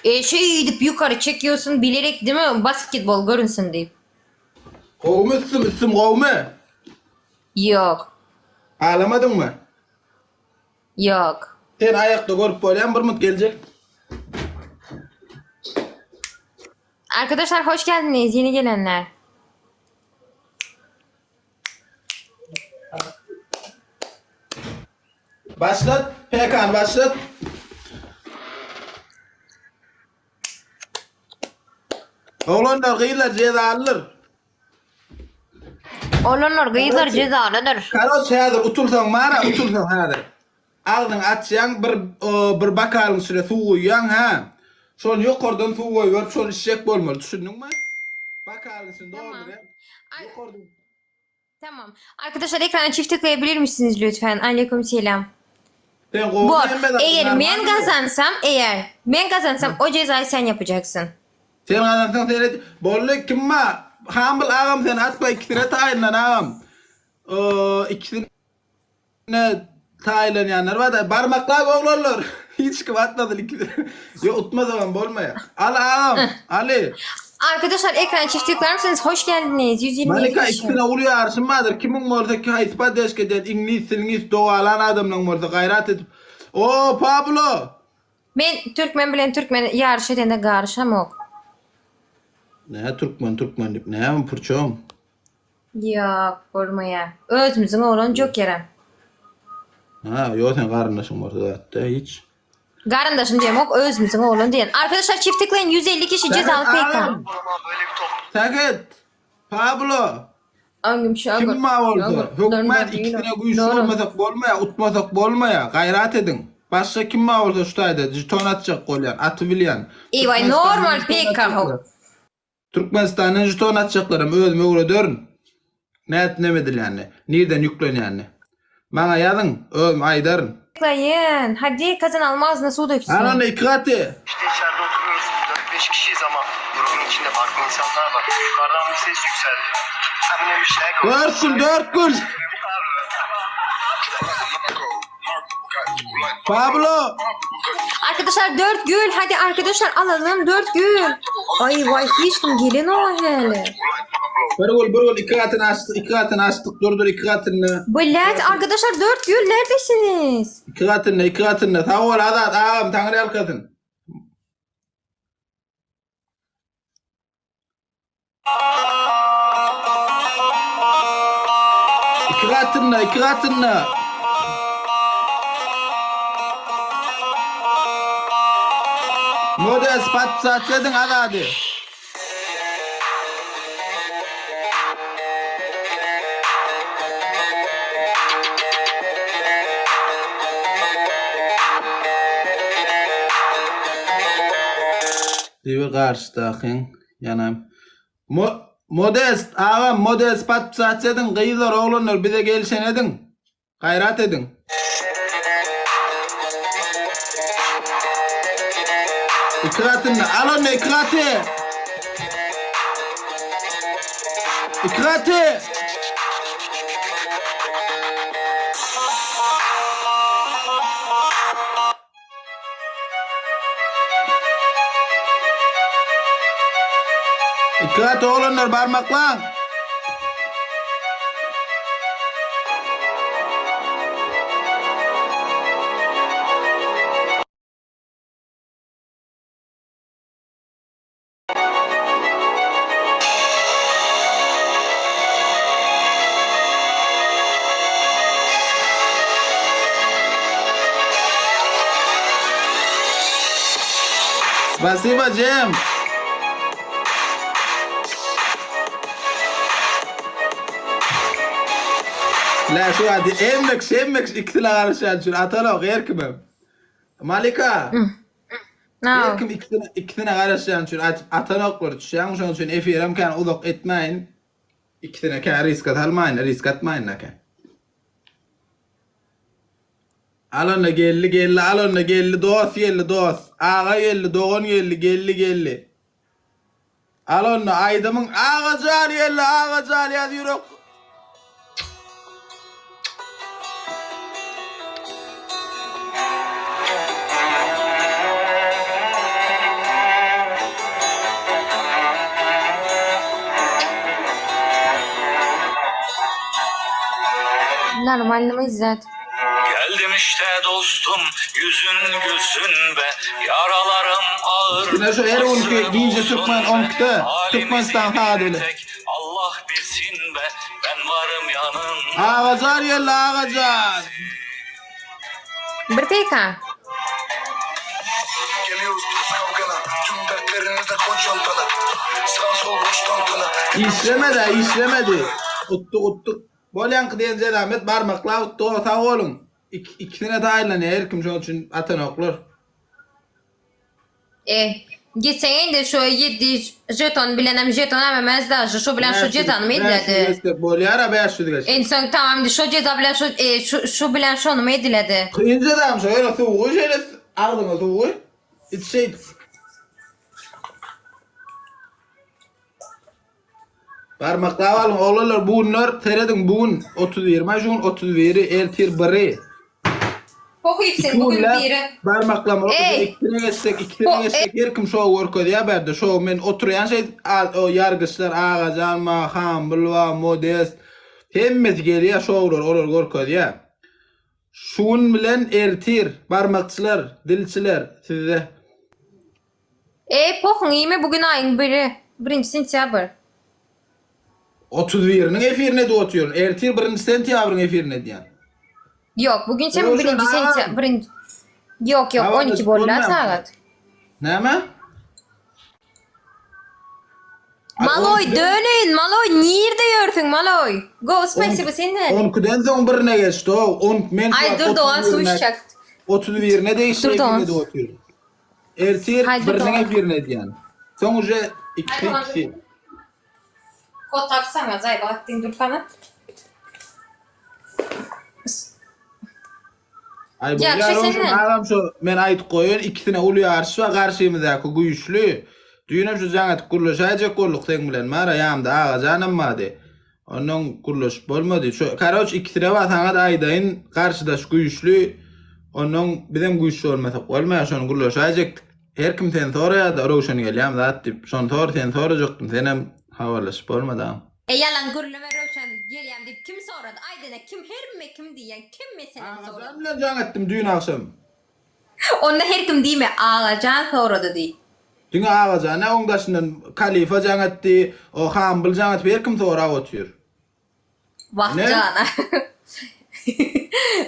Şey gidip yukarı çekiyorsun bilerek değil mi? Basketbol görünsün deyip. Kovmuşsun kovma. Yok. Ağlamadın mı? Yok. Sen ayakta görüp boylayan bir mut gelecek. Arkadaşlar hoş geldiniz yeni gelenler. Başlat. Pekan başlat. Oğlanlar kıyılar ceza alır. Olanlar gıyılar cezalıdır. Karos hadır otursan mara otursan hadır. Aldın açyan bir bakalın süre su koyuyan ha. Son yukarıdan su koyuyor son işecek bolmalı düşündün mü? Bakalın sen Tamam. doğru ya. Yukarıdan. Tamam. Arkadaşlar ekrana çift tıklayabilir misiniz lütfen? Aleykümselam. Sen Bu kovmayın eğer ben kazansam o cezayı sen yapacaksın. Sen kazansan seyret. Bolluk kim ma? Hamil ağam sen atma ikisine tayinlan ağam. İkisine tayinlanyanlar var da parmaklar oğlanlar. Hiç kim atmadı ikisine. Yo utma zaman bolmaya. Al ağam. Ali. Arkadaşlar ekrana çift tıklar mısınız? Hoş geldiniz. 127 Malika kişi. ikisine uluyor arşın vardır. Kimin oradaki hayspa deşkeden İngiliz, silingis, doğalan adamla orada gayret edip. Oo Pablo. Ben Türkmen bilen Türkmen yarış edende karışamok. Ne Türkmen deyip ne yapayım pırçom. Yok olmaya. Özümüzün oğlan çok yaram. Ha yo sen karınlaşın orada hatta hiç. Karındaşım diyem ok özümüzün oğlan diyen. Arkadaşlar çift tıklayın 150 kişi cezalı PK. Sakit. Pablo. Angım şu Kim ma oldu? Hükmen ikisine güç olmasak bolmaya, utmasak bolmaya. Gayret edin. Başka kim ma oldu şu tayda? Jiton atacak golyan, atıbilyan. İvay normal PK. Türkmenistan'ın jiton atacaklarım. Ölme uğra dörün. Ne etnemedil yani. Nereden yüklen yani. Bana yazın. Ölme aydarın. Tıklayın. Hadi kazan almaz nasıl döksün. Ananı ikati. İşte içeride oturuyoruz. 4-5 kişiyiz ama grubun içinde farklı insanlar var. Yukarıdan bir ses yükseldi. Emine bir şey 4 gün. Pablo. Arkadaşlar 4 gül. Hadi arkadaşlar alalım 4 gül. Ay vay hiç kim gelin o hele. Bir ikatını açtık. Dur ikatını. Bilet arkadaşlar 4 gül neredesiniz? İkatını. Sağ ol Azat ağam Tanrı alkasın. İkatını. Model spat satsedin hadi. Divi karşıdakın yanam. Modest ağam modest pat satsedin kıyılar oğlanlar bize gelişen edin. Gayret edin. İkratını alın ikratı. İkratı. İkrat oğlanlar parmaklan. Спасибо, Джем. La şu hadi emmek ikisine karışan şu atalog erkimim. Malika. Erkim ikisine karışan şu atalog var. Şan şun şun efirim kan uluk etmeyin. İkisine kan risk atmayın nakan. Alonna gelli dost. Ağa gelli doğun gelli. Alonna aydamın ağacal ya yürek. Normalde mi İzzet? Geldim işte dostum, yüzün gülsün be, yaralarım ağır. Yine şu her nasıl ülke giyince olsun Türkmen be, 12'de, halimizi Türkmenistan kadını. bir tek Allah bilsin be, ben varım yanında. Ağacar yerli ağacar. Bir peka. Geliyoruz tuz kavgana, tüm dertlerini de koy çantana. Sağ sol boş tantana. İşlemedi. Uttuk. Bolyankı diyen zelamet barmakla uttuk sağ olun. İkisine de ayrılanıyor. Her kim şunun için atan okulur. Geçen de şu 7 jeton bilenem jeton ememez de şu bilen şu jeton mu ediledi? Bolyara 500 geç. En son tamam şu ceza bilen şu bilen şunu mu ediledi? Kıyınca da şöyle soğuğu şöyle ağzına soğuğu. Hiç şey. Barmakla alın oğlanlar bunlar teredin bugün 30-20 şun 30 ertir bari. Okuyupsen bugün biri. Barmaklama Ey! ikisine geçsek her kim şov worko diye berdi. Şov men oturuyan şey o yargıçlar ağacan ma ham bulva modest hemmeti geliyor şovlar olur worko diye. Şun bilen ertir barmakçılar, dilçiler size. Pohun iyi mi bugün ayın biri? 1 sentyabr. 31'nin efirine de oturuyor. Ertir 1 sentyabrın efirine diyen. Yok bugün sen Yok, 1 şu an- sentyabr. Yok Hava 12 olmaz. bolla saat. Ne mi? Maloy dönün Maloy nerede yörtün Maloy? Go spesibo senden. 12'den sonra birine geçti o. 10 men Ay dur Doğan su içecek. 31'ine de işte Dur Doğan. efirine de oturuyor. Ertir Haydi Doğan. birine efirine diyen. Sonuca Haydi Doğan. 2. Kod taksana zay baktın dur falan. Ay bu Ya, ya şu Roşun senin. adam şu men ayıt koyun ikisine uluyor arşı ve karşımızdaki güçlü. Düğünüm şu zanat kuruluşacak kulluk sen bilen mara yağımda ağa canım madı. Onun kuruluş bolmadı. Şu karoç ikisine vatana da aydayın karşıdaş güçlü. Onun bizim güçlü olmasak olmaya şunu kuruluşacak. Her kim sen soruya da Roşun geliyem da attip. Şunu sor sen soracaktın. Senem havalaşıp olmadı. Yalan gurluma Roşan geliyem deyip kim soradı? Aydın'a kim her mi kim diyen kim mesela soradı? Ağacan bilen can ettim düğün akşam. Onda her kim değil mi? Ağacan soradı değil. Dün ağacana ondaşından kalifa can etti. O hambıl can etti. Her kim sonra oturuyor. Vakcana.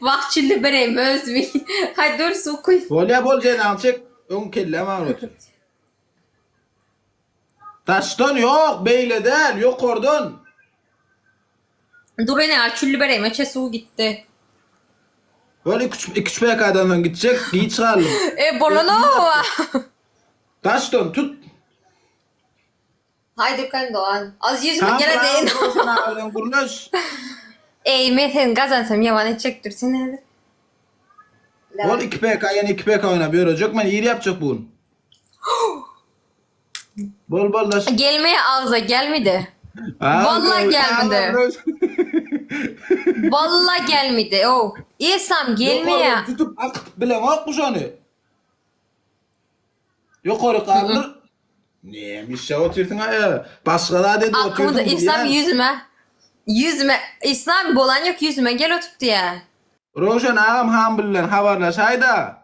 Vakçılı bereyim özmi. Hay dur su koy. Voleybol cenan çek. On kelle var otur. Taştan yok. Beyle değil. Yok oradan. Dur ne açılı bereyim. Açı su gitti. Böyle iki PK'dan sonra gidecek. Giy çıkaralım. Bolano. Taştan tut. Haydi kan Doğan. Az yüzüme gene deyin. Tamam. Kuruluş. Ey Metin kazansam yavan edecek dur sen nerede? Bol 2 PK yani 2 PK oyna bir olacak. Ben iyi yapacak bunu. Bol da. Gelmeye ağza gelmedi. Vallahi gelmedi. Vallahi gelmedi. Oh. İslam gelmeye. Tutup akıt bilen akmış onu. Yukarı kaldır. Neymiş ya oturtun ya. Başka da dedi oturdun. Aklımda İslam yüzüme. Yüzüme. İslam bolan yok yüzüme gel oturup diye. Roşan ağam hambillen havarlaş hayda.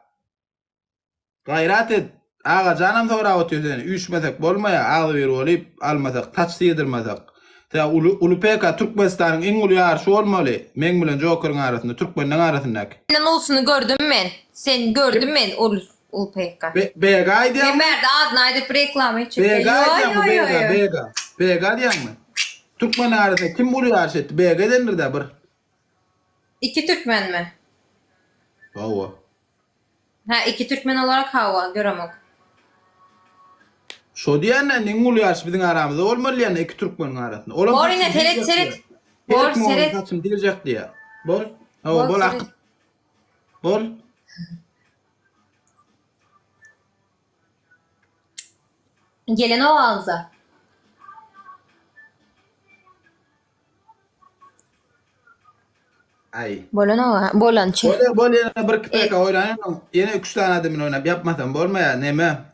Gayrat et. Ağa canım sonra otuyor seni. Üşmetek bolmaya ağı ver olup almasak. Taç yedirmasak. Ta ulu peka Türkmenistan'ın en ulu yarışı olmalı. Men bilen Joker'ın arasında. Türkmen'in arasındaki. Senin olsunu gördüm ben. Sen gördüm ben. Ul peka. Bega diyen mi? Ömer de adına aydıp reklamı çekiyor. Bega diyen mi? Bega. Bega diyen mi? Türkmen'in arasında kim ulu yarışı etti? Bega denir de bir. 2 Türkmen mi? Valla. Ha 2 Türkmen olarak hava göremok. Şu diyenle en ulu yarışı bizim aramızda olmalı yani iki Türkmen'in arasında. Bor yine seret seret. Bor seret. Saçım dilecek diye. Bol. Bol Bol ak. seret. Bol. Gelin o ağza. Ay. Bolan o. Bolan çek. Bol yine bir PK oynayalım. Yine 3 tane adamın oynayıp yapmasam bolma ya neme.